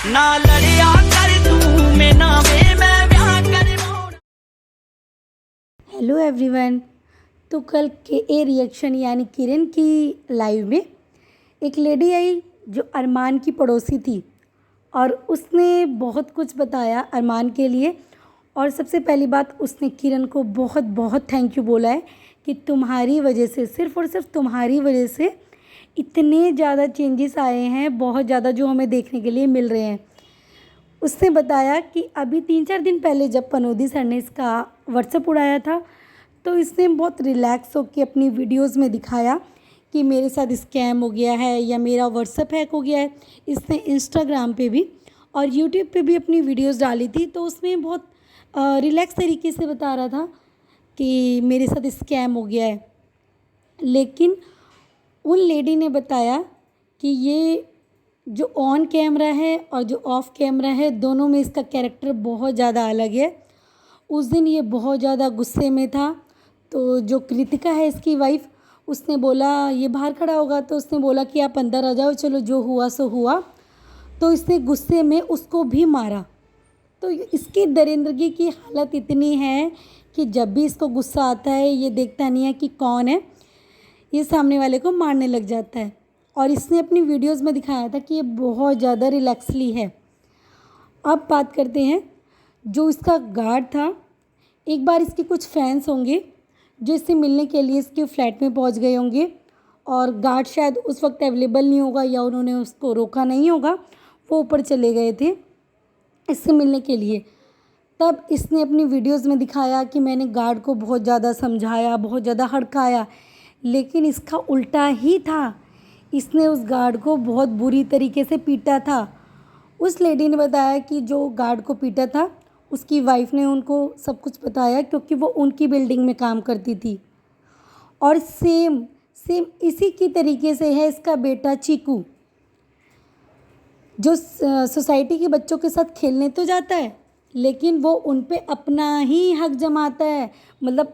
ना लड़िया कर तू मैं ना मैं ब्याह करवाऊं। Hello everyone. तो कल के ए रिएक्शन यानी किरण की लाइव में एक लेडी आई जो अरमान की पड़ोसी थी और उसने बहुत कुछ बताया अरमान के लिए। और सबसे पहली बात, उसने किरण को बहुत बहुत थैंक यू बोला है कि तुम्हारी वजह से, सिर्फ़ और सिर्फ तुम्हारी वजह से इतने ज़्यादा चेंजेस आए हैं, बहुत ज़्यादा जो हमें देखने के लिए मिल रहे हैं। उसने बताया कि अभी 3-4 दिन पहले जब पनोदी सर ने इसका व्हाट्सएप उड़ाया था तो इसने बहुत रिलैक्स होकर अपनी वीडियोस में दिखाया कि मेरे साथ स्कैम हो गया है या मेरा व्हाट्सएप हैक हो गया है। इसने इंस्टाग्राम पे भी और यूट्यूब पे भी अपनी वीडियोस डाली थी, तो उसमें बहुत रिलैक्स तरीके से बता रहा था कि मेरे साथ स्कैम हो गया है। लेकिन उन लेडी ने बताया कि ये जो ऑन कैमरा है और जो ऑफ कैमरा है, दोनों में इसका कैरेक्टर बहुत ज़्यादा अलग है। उस दिन ये बहुत ज़्यादा गुस्से में था, तो जो कृतिका है इसकी वाइफ, उसने बोला, ये बाहर खड़ा होगा तो उसने बोला कि आप अंदर आ जाओ, चलो जो हुआ सो हुआ। तो इसने गुस्से में उसको भी मारा। तो इसकी दरिंदगी की हालत इतनी है कि जब भी इसको गुस्सा आता है, ये देखता नहीं है कि कौन है, ये सामने वाले को मारने लग जाता है। और इसने अपनी वीडियोस में दिखाया था कि ये बहुत ज़्यादा रिलैक्सली है। अब बात करते हैं जो इसका गार्ड था। एक बार इसके कुछ फैंस होंगे जो इससे मिलने के लिए इसके फ्लैट में पहुंच गए होंगे और गार्ड शायद उस वक्त अवेलेबल नहीं होगा या उन्होंने उसको रोका नहीं होगा, वो ऊपर चले गए थे इससे मिलने के लिए। तब इसने अपनी वीडियोस में दिखाया कि मैंने गार्ड को बहुत ज़्यादा समझाया, बहुत ज़्यादा हड़काया, लेकिन इसका उल्टा ही था। इसने उस गार्ड को बहुत बुरी तरीके से पीटा था। उस लेडी ने बताया कि जो गार्ड को पीटा था उसकी वाइफ ने उनको सब कुछ बताया, क्योंकि वो उनकी बिल्डिंग में काम करती थी। और सेम सेम इसी की तरीके से है इसका बेटा चीकू, जो सोसाइटी के बच्चों के साथ खेलने तो जाता है लेकिन वो उन पे अपना ही हक जमाता है। मतलब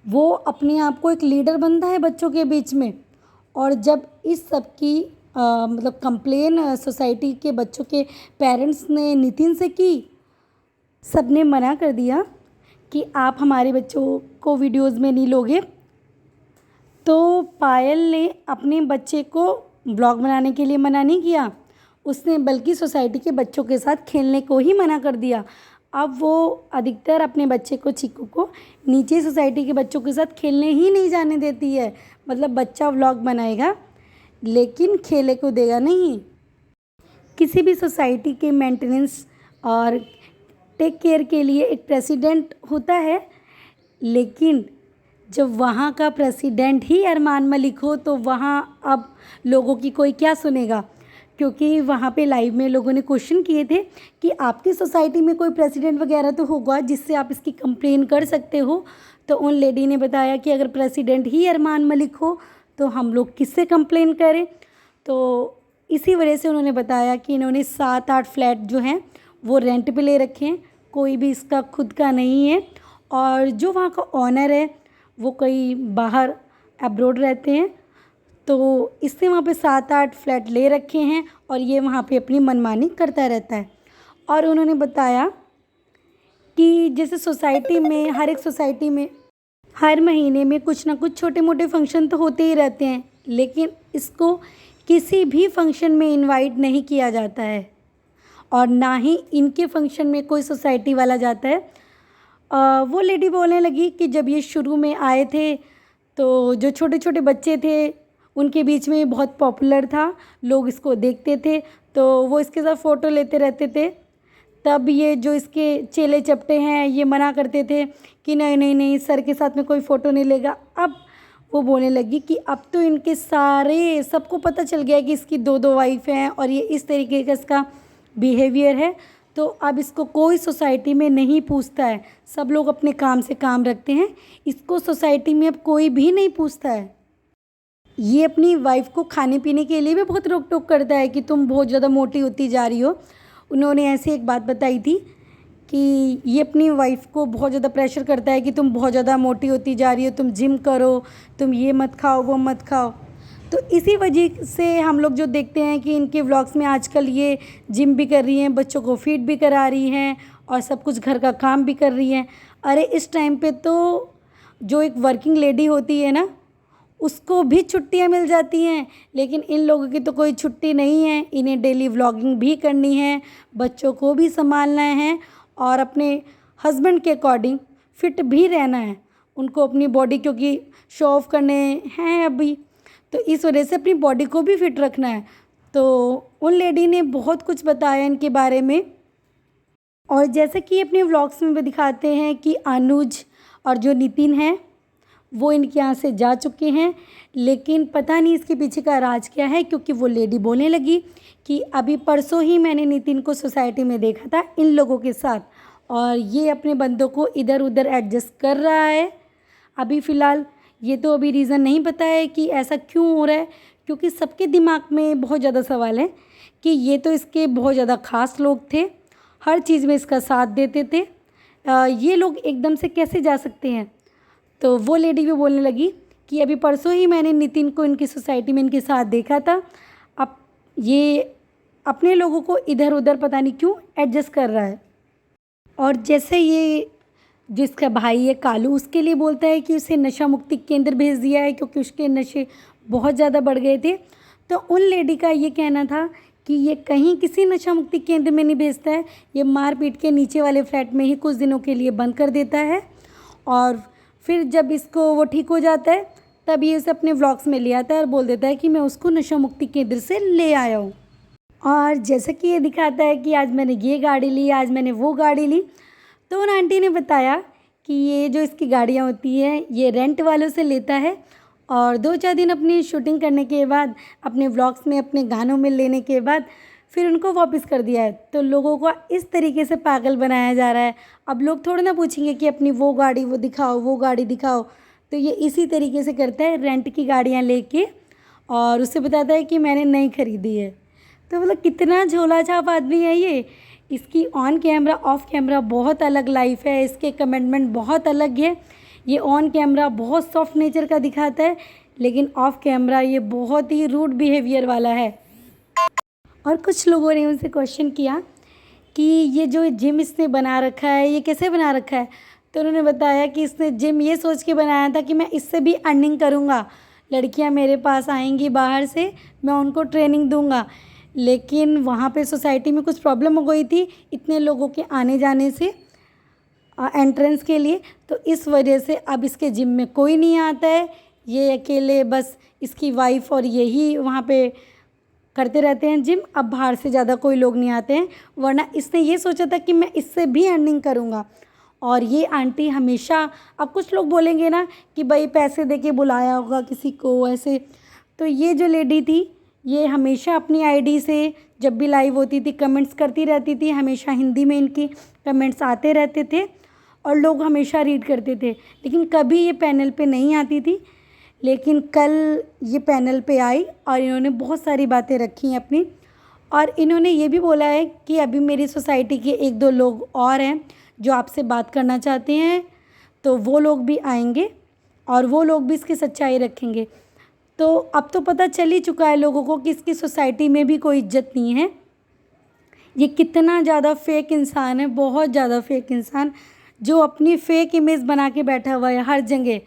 वो अपने आप को एक लीडर बनता है बच्चों के बीच में। और जब इस सब की मतलब कंप्लेन सोसाइटी के बच्चों के पेरेंट्स ने नितिन से की, सब ने मना कर दिया कि आप हमारे बच्चों को वीडियोस में नहीं लोगे। तो पायल ने अपने बच्चे को ब्लॉग बनाने के लिए मना नहीं किया, उसने बल्कि सोसाइटी के बच्चों के साथ खेलने को ही मना कर दिया। अब वो अधिकतर अपने बच्चे को, चीकू को, नीचे सोसाइटी के बच्चों के साथ खेलने ही नहीं जाने देती है। मतलब बच्चा व्लॉग बनाएगा लेकिन खेले को देगा नहीं। किसी भी सोसाइटी के मेंटेनेंस और टेक केयर के लिए एक प्रेसिडेंट होता है, लेकिन जब वहाँ का प्रेसिडेंट ही अरमान मलिक हो तो वहाँ अब लोगों की कोई क्या सुनेगा। क्योंकि वहाँ पे लाइव में लोगों ने क्वेश्चन किए थे कि आपकी सोसाइटी में कोई प्रेसिडेंट वगैरह तो होगा जिससे आप इसकी कंप्लेन कर सकते हो। तो उन लेडी ने बताया कि अगर प्रेसिडेंट ही अरमान मलिक हो तो हम लोग किससे कंप्लेन करें। तो इसी वजह से उन्होंने बताया कि इन्होंने 7-8 फ्लैट जो हैं वो रेंट पे ले रखे हैं, कोई भी इसका खुद का नहीं है। और जो वहाँ का ऑनर है वो कहीं बाहर अब्रॉड रहते हैं, तो इससे वहाँ पे 7-8 फ्लैट ले रखे हैं और ये वहाँ पे अपनी मनमानी करता रहता है। और उन्होंने बताया कि जैसे सोसाइटी में, हर एक सोसाइटी में हर महीने में कुछ ना कुछ छोटे मोटे फंक्शन तो होते ही रहते हैं, लेकिन इसको किसी भी फंक्शन में इनवाइट नहीं किया जाता है और ना ही इनके फंक्शन में कोई सोसाइटी वाला जाता है। वो लेडी बोलने लगी कि जब ये शुरू में आए थे तो जो छोटे छोटे बच्चे थे उनके बीच में बहुत पॉपुलर था, लोग इसको देखते थे तो वो इसके साथ फ़ोटो लेते रहते थे। तब ये जो इसके चेले चपटे हैं ये मना करते थे कि नहीं नहीं नहीं, सर के साथ में कोई फ़ोटो नहीं लेगा। अब वो बोलने लगी कि अब तो इनके सारे सबको पता चल गया कि इसकी 2-2 वाइफ हैं और ये इस तरीके का इसका बिहेवियर है, तो अब इसको कोई सोसाइटी में नहीं पूछता है। सब लोग अपने काम से काम रखते हैं, इसको सोसाइटी में अब कोई भी नहीं पूछता है। ये अपनी वाइफ को खाने पीने के लिए भी बहुत रोक टोक करता है कि तुम बहुत ज़्यादा मोटी होती जा रही हो। उन्होंने ऐसी एक बात बताई थी कि ये अपनी वाइफ को बहुत ज़्यादा प्रेशर करता है कि तुम बहुत ज़्यादा मोटी होती जा रही हो, तुम जिम करो, तुम ये मत खाओ वो मत खाओ। तो इसी वजह से हम लोग जो देखते हैं कि इनके व्लॉग्स में आजकल ये जिम भी कर रही हैं, बच्चों को फीड भी करा रही हैं और सब कुछ घर का काम भी कर रही हैं। अरे इस टाइम पे तो जो एक वर्किंग लेडी होती है ना, उसको भी छुट्टियां मिल जाती हैं, लेकिन इन लोगों की तो कोई छुट्टी नहीं है। इन्हें डेली व्लॉगिंग भी करनी है, बच्चों को भी संभालना है और अपने हस्बैंड के अकॉर्डिंग फिट भी रहना है। उनको अपनी बॉडी क्योंकि शो ऑफ करने हैं अभी, तो इस वजह से अपनी बॉडी को भी फिट रखना है। तो उन लेडी ने बहुत कुछ बताया इनके बारे में। और जैसे कि अपने व्लॉग्स में भी दिखाते हैं कि अनुज और जो नितिन है वो इनके यहाँ से जा चुके हैं, लेकिन पता नहीं इसके पीछे का राज क्या है, क्योंकि वो लेडी बोलने लगी कि अभी परसों ही मैंने नितिन को सोसाइटी में देखा था इन लोगों के साथ और ये अपने बंदों को इधर उधर एडजस्ट कर रहा है। अभी फ़िलहाल ये तो अभी रीज़न नहीं पता है कि ऐसा क्यों हो रहा है, क्योंकि सबके दिमाग में बहुत ज़्यादा सवाल है कि ये तो इसके बहुत ज़्यादा ख़ास लोग थे, हर चीज़ में इसका साथ देते थे, ये लोग एकदम से कैसे जा सकते हैं। तो वो लेडी भी बोलने लगी कि अभी परसों ही मैंने नितिन को इनकी सोसाइटी में इनके साथ देखा था, अब ये अपने लोगों को इधर उधर पता नहीं क्यों एडजस्ट कर रहा है। और जैसे ये जिसका भाई है कालू, उसके लिए बोलता है कि उसे नशा मुक्ति केंद्र भेज दिया है क्योंकि उसके नशे बहुत ज़्यादा बढ़ गए थे। तो उन लेडी का ये कहना था कि ये कहीं किसी नशा मुक्ति केंद्र में नहीं भेजता है, ये मार पीट के नीचे वाले फ्लैट में ही कुछ दिनों के लिए बंद कर देता है और फिर जब इसको वो ठीक हो जाता है तब ये उसे अपने व्लॉग्स में ले आता है और बोल देता है कि मैं उसको नशा मुक्ति केंद्र से ले आया हूँ। और जैसे कि ये दिखाता है कि आज मैंने ये गाड़ी ली, आज मैंने वो गाड़ी ली, तो उन आंटी ने बताया कि ये जो इसकी गाड़ियाँ होती हैं ये रेंट वालों से लेता है और 2-4 दिन अपनी शूटिंग करने के बाद, अपने व्लॉग्स में, अपने गानों में लेने के बाद फिर उनको वापस कर दिया है। तो लोगों को इस तरीके से पागल बनाया जा रहा है। अब लोग थोड़ा ना पूछेंगे कि अपनी वो गाड़ी वो दिखाओ, वो गाड़ी दिखाओ, तो ये इसी तरीके से करता है, रेंट की गाड़ियाँ लेके और उससे बताता है कि मैंने नई खरीदी है। तो मतलब कितना झोला छाप आदमी है ये। इसकी ऑन कैमरा ऑफ कैमरा बहुत अलग लाइफ है, इसके कमिटमेंट बहुत अलग है। ये ऑन कैमरा बहुत सॉफ्ट नेचर का दिखाता है, लेकिन ऑफ कैमरा ये बहुत ही रूड बिहेवियर वाला है। और कुछ लोगों ने उनसे क्वेश्चन किया कि ये जो जिम इसने बना रखा है ये कैसे बना रखा है, तो उन्होंने बताया कि इसने जिम ये सोच के बनाया था कि मैं इससे भी अर्निंग करूँगा, लड़कियां मेरे पास आएंगी बाहर से, मैं उनको ट्रेनिंग दूँगा। लेकिन वहाँ पे सोसाइटी में कुछ प्रॉब्लम हो गई थी इतने लोगों के आने जाने से एंट्रेंस के लिए, तो इस वजह से अब इसके जिम में कोई नहीं आता है, ये अकेले बस इसकी वाइफ और यही वहाँ पे करते रहते हैं जिम। अब बाहर से ज़्यादा कोई लोग नहीं आते हैं, वरना इसने ये सोचा था कि मैं इससे भी अर्निंग करूँगा। और ये आंटी हमेशा, अब कुछ लोग बोलेंगे ना कि भाई पैसे दे के बुलाया होगा किसी को ऐसे, तो ये जो लेडी थी ये हमेशा अपनी आईडी से जब भी लाइव होती थी कमेंट्स करती रहती थी, हमेशा हिंदी में इनकी कमेंट्स आते रहते थे और लोग हमेशा रीड करते थे, लेकिन कभी ये पैनल पे नहीं आती थी। लेकिन कल ये पैनल पे आई और इन्होंने बहुत सारी बातें रखी हैं अपनी, और इन्होंने ये भी बोला है कि अभी मेरी सोसाइटी के 1-2 लोग और हैं जो आपसे बात करना चाहते हैं, तो वो लोग भी आएंगे और वो लोग भी इसकी सच्चाई रखेंगे। तो अब तो पता चल ही चुका है लोगों को कि इसकी सोसाइटी में भी कोई इज्जत नहीं है। ये कितना ज़्यादा फेक इंसान है, बहुत ज़्यादा फेक इंसान, जो अपनी फेक इमेज बना के बैठा हुआ है हर जगह।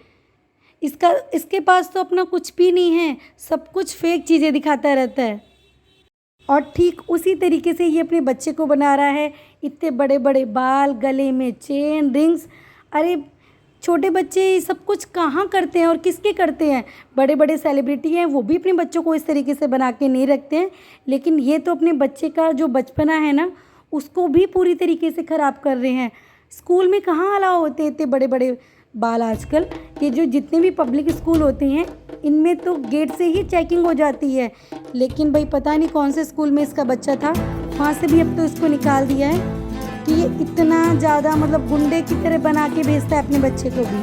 इसके पास तो अपना कुछ भी नहीं है, सब कुछ फेक चीज़ें दिखाता रहता है। और ठीक उसी तरीके से ये अपने बच्चे को बना रहा है, इतने बड़े बड़े बाल, गले में चेन, रिंग्स। अरे छोटे बच्चे सब कुछ कहाँ करते हैं और किसके करते हैं? बड़े बड़े सेलिब्रिटी हैं वो भी अपने बच्चों को इस तरीके से बना के नहीं रखते हैं, लेकिन ये तो अपने बच्चे का जो बचपना है ना उसको भी पूरी तरीके से ख़राब कर रहे हैं। स्कूल में कहाँ अलाउ होते हैं इतने बड़े बड़े बाल आजकल? ये जो जितने भी पब्लिक स्कूल होते हैं इनमें तो गेट से ही चेकिंग हो जाती है, लेकिन भाई पता नहीं कौन से स्कूल में इसका बच्चा था, वहाँ से भी अब तो इसको निकाल दिया है कि ये इतना ज़्यादा मतलब गुंडे की तरह बना के भेजता है अपने बच्चे को भी।